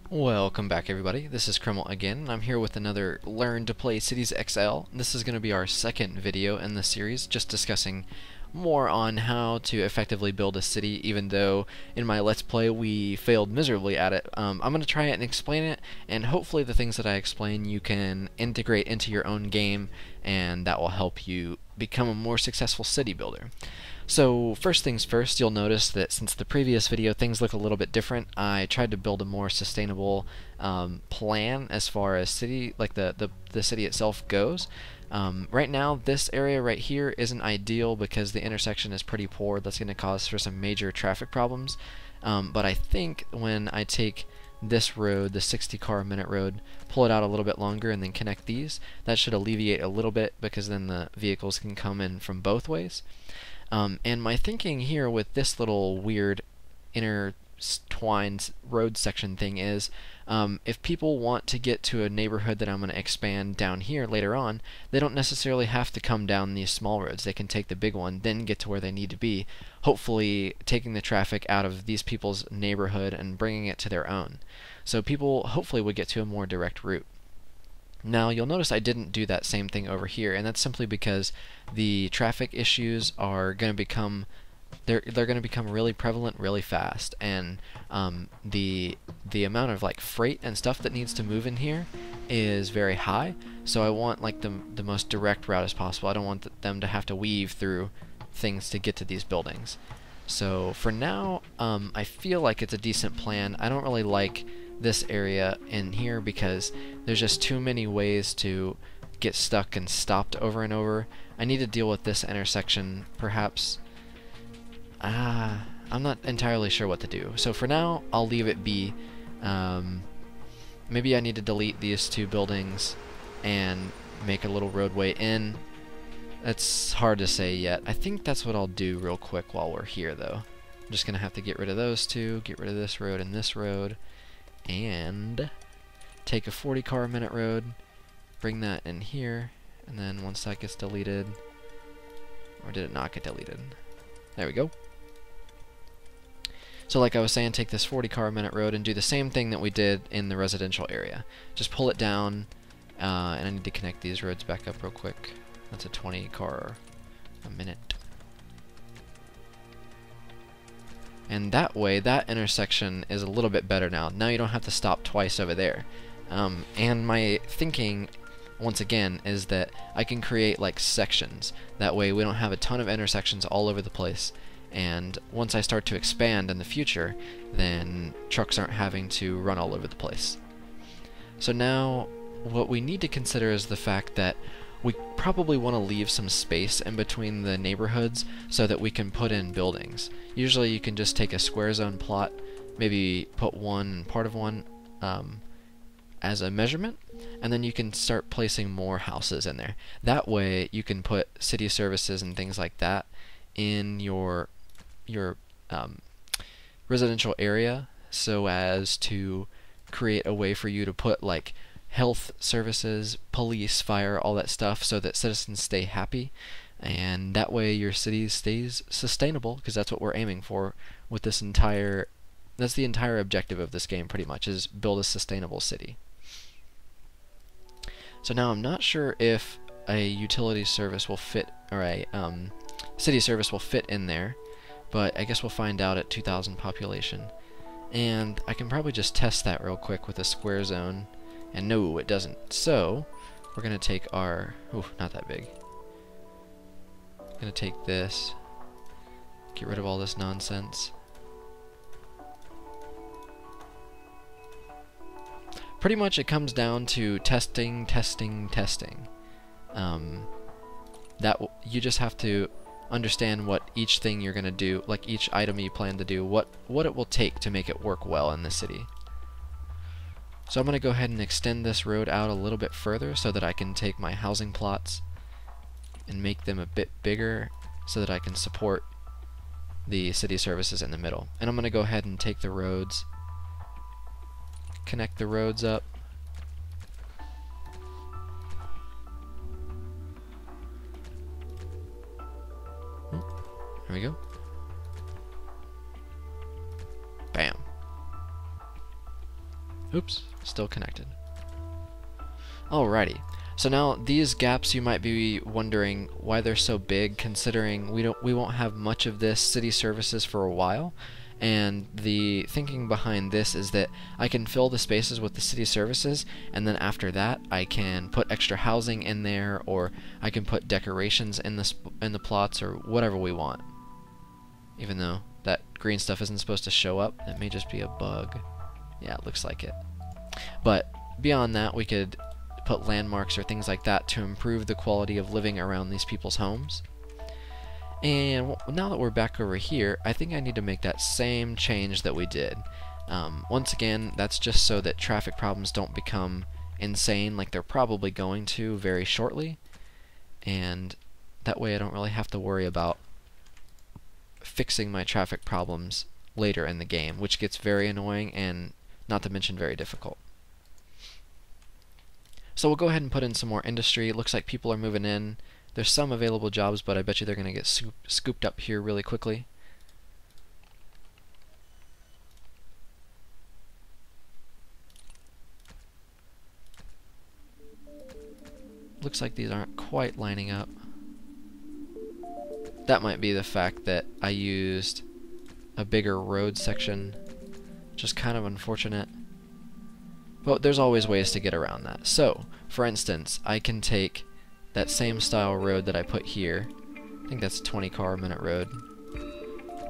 Welcome back, everybody. This is Kreml again, and I'm here with another Learn to Play Cities XL. This is going to be our second video in this series, just discussing more on how to effectively build a city, even though in my Let's Play we failed miserably at it. I'm going to try it and explain it, and hopefully the things that I explain you can integrate into your own game, and that will help you become a more successful city builder. So first things first, you'll notice that since the previous video things look a little bit different. I tried to build a more sustainable plan as far as city, like the city itself goes. Right now this area right here isn't ideal because the intersection is pretty poor. That's going to cause for some major traffic problems. But I think when I take this road, the 60 car a minute road, pull it out a little bit longer and then connect these, that should alleviate a little bit because then the vehicles can come in from both ways. And my thinking here with this little weird intertwined road section thing is, if people want to get to a neighborhood that I'm going to expand down here later on, they don't necessarily have to come down these small roads. They can take the big one, then get to where they need to be, hopefully taking the traffic out of these people's neighborhood and bringing it to their own. So people hopefully would get to a more direct route. Now you'll notice I didn't do that same thing over here, and that's simply because the traffic issues are going to become they're going to become really prevalent really fast, and the amount of like freight and stuff that needs to move in here is very high. So I want like the most direct route as possible. I don't want them to have to weave through things to get to these buildings. So for now, I feel like it's a decent plan. I don't really like this area in here because there's just too many ways to get stuck and stopped over and over. I need to deal with this intersection, perhaps. I'm not entirely sure what to do. So for now, I'll leave it be. Maybe I need to delete these two buildings and make a little roadway in. It's hard to say yet. I think that's what I'll do real quick while we're here, though. I'm just gonna have to get rid of those two, get rid of this road and this road, and take a 40 car a minute road, bring that in here, and then once that gets deleted, or did it not get deleted? There we go. So like I was saying, take this 40 car a minute road and do the same thing that we did in the residential area. Just pull it down, and I need to connect these roads back up real quick. That's a 20 car a minute. And that way, that intersection is a little bit better now. Now you don't have to stop twice over there. And my thinking, once again, is that I can create like sections. That way we don't have a ton of intersections all over the place. And once I start to expand in the future, then trucks aren't having to run all over the place. So now, what we need to consider is the fact that we probably want to leave some space in between the neighborhoods so that we can put in buildings. Usually you can just take a square zone plot, maybe put one part of one as a measurement, and then you can start placing more houses in there. That way you can put city services and things like that in your residential area so as to create a way for you to put like health services, police, fire, all that stuff so that citizens stay happy, and that way your city stays sustainable, because that's what we're aiming for with this that's the entire objective of this game pretty much, is build a sustainable city. So now I'm not sure if a utility service will fit, or a city service will fit in there, but I guess we'll find out at 2,000 population. And I can probably just test that real quick with a square zone. And no, it doesn't. So, we're going to take our... Ooh, not that big. Going to take this. Get rid of all this nonsense. Pretty much it comes down to testing, testing, testing. You just have to understand what each thing you're going to do, like each item you plan to do, what it will take to make it work well in the city. So I'm going to go ahead and extend this road out a little bit further so that I can take my housing plots and make them a bit bigger so that I can support the city services in the middle. And I'm going to go ahead and take the roads, connect the roads up. There we go. Bam. Oops, still connected. Alrighty. So now these gaps, you might be wondering why they're so big, considering we won't have much of this city services for a while. And the thinking behind this is that I can fill the spaces with the city services, and then after that I can put extra housing in there, or I can put decorations in the plots, or whatever we want. Even though that green stuff isn't supposed to show up, it may just be a bug. Yeah, it looks like it. But beyond that, we could put landmarks or things like that to improve the quality of living around these people's homes. And now that we're back over here, I think I need to make that same change that we did. Once again, that's just so that traffic problems don't become insane like they're probably going to very shortly. And that way I don't really have to worry about fixing my traffic problems later in the game, which gets very annoying and not to mention very difficult. So we'll go ahead and put in some more industry. It looks like people are moving in. There's some available jobs, but I bet you they're going to get scooped up here really quickly. Looks like these aren't quite lining up. That might be the fact that I used a bigger road section, which is kind of unfortunate. But there's always ways to get around that. So, for instance, I can take that same style road that I put here, I think that's a 20 car a minute road,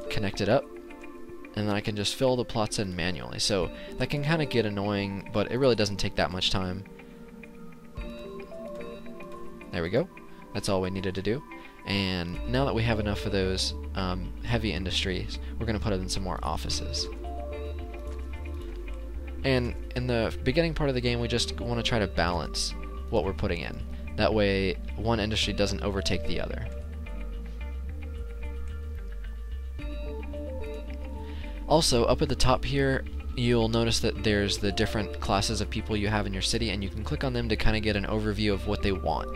connect it up, and then I can just fill the plots in manually. So that can kind of get annoying, but it really doesn't take that much time. There we go. That's all we needed to do. And now that we have enough of those heavy industries, we're going to put in some more offices. And in the beginning part of the game, we just want to try to balance what we're putting in. That way, one industry doesn't overtake the other. Also, up at the top here, you'll notice that there's the different classes of people you have in your city, and you can click on them to kind of get an overview of what they want.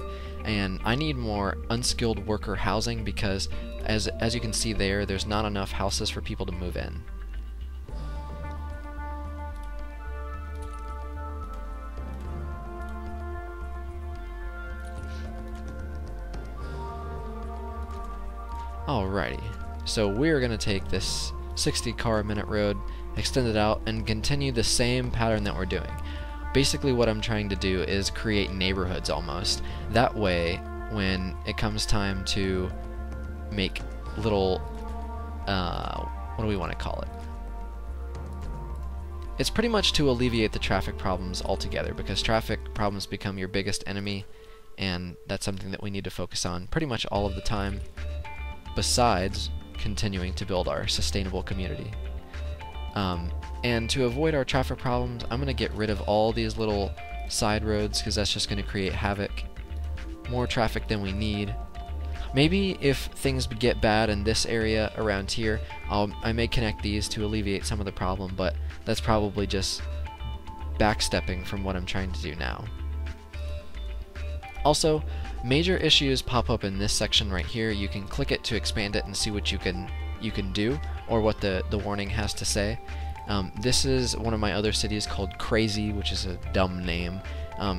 And I need more unskilled worker housing because, as you can see there, there's not enough houses for people to move in. Alrighty, so we're going to take this 60 car a minute road, extend it out, and continue the same pattern that we're doing. Basically what I'm trying to do is create neighborhoods almost. That way, when it comes time to make little, what do we want to call it? It's pretty much to alleviate the traffic problems altogether, because traffic problems become your biggest enemy, and that's something that we need to focus on pretty much all of the time, besides continuing to build our sustainable community. And to avoid our traffic problems, I'm going to get rid of all these little side roads, because that's just going to create havoc. More traffic than we need. Maybe if things get bad in this area around here, I may connect these to alleviate some of the problem, but that's probably just backstepping from what I'm trying to do now. Also, major issues pop up in this section right here. You can click it to expand it and see what you can do, or what the warning has to say. This is one of my other cities called Crazy, which is a dumb name.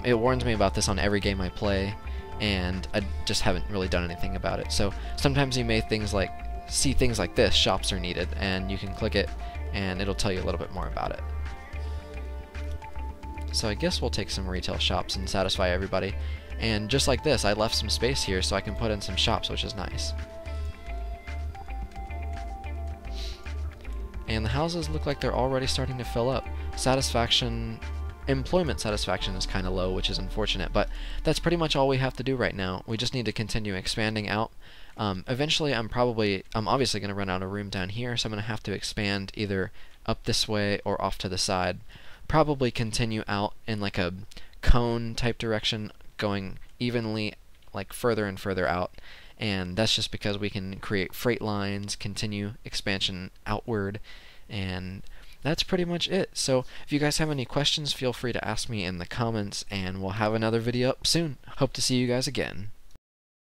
It warns me about this on every game I play, and I just haven't really done anything about it. So sometimes you may see things like this, shops are needed, and you can click it and it'll tell you a little bit more about it. So I guess we'll take some retail shops and satisfy everybody. And just like this, I left some space here so I can put in some shops, which is nice. And the houses look like they're already starting to fill up. Employment satisfaction is kind of low, which is unfortunate, but that's pretty much all we have to do right now. We just need to continue expanding out. Eventually, I'm obviously going to run out of room down here, so I'm going to have to expand either up this way or off to the side. Probably continue out in like a cone type direction, going evenly like further and further out. And that's just because we can create freight lines, continue expansion outward, and that's pretty much it. So if you guys have any questions, feel free to ask me in the comments, and we'll have another video up soon. Hope to see you guys again.